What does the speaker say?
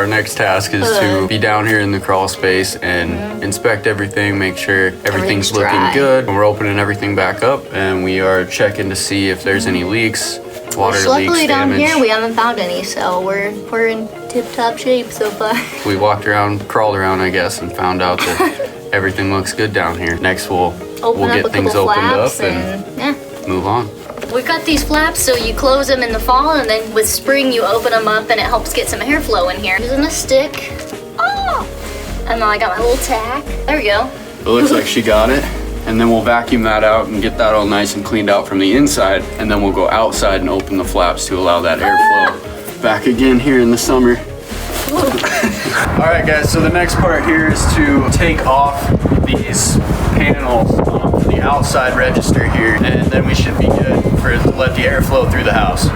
our next task is to be down here in the crawl space and inspect everything, make sure everything's looking good. We're opening everything back up and we are checking to see if there's any leaks, water leaks, luckily down damage. here we haven't found any, so we're in tip-top shape so far. We walked around, crawled around, I guess, and found out that everything looks good down here. Next we'll get things opened up and move on. We've got these flaps, so you close them in the fall, and then with spring you open them up, and it helps get some airflow in here. Using a stick. Oh! And then I got my little tack. There we go. It looks like she got it. And then we'll vacuum that out and get that all nice and cleaned out from the inside. And then we'll go outside and open the flaps to allow that airflow back again here in the summer. All right, guys, so the next part here is to take off these panels off the outside register here, and then we should be good to let the air flow through the house.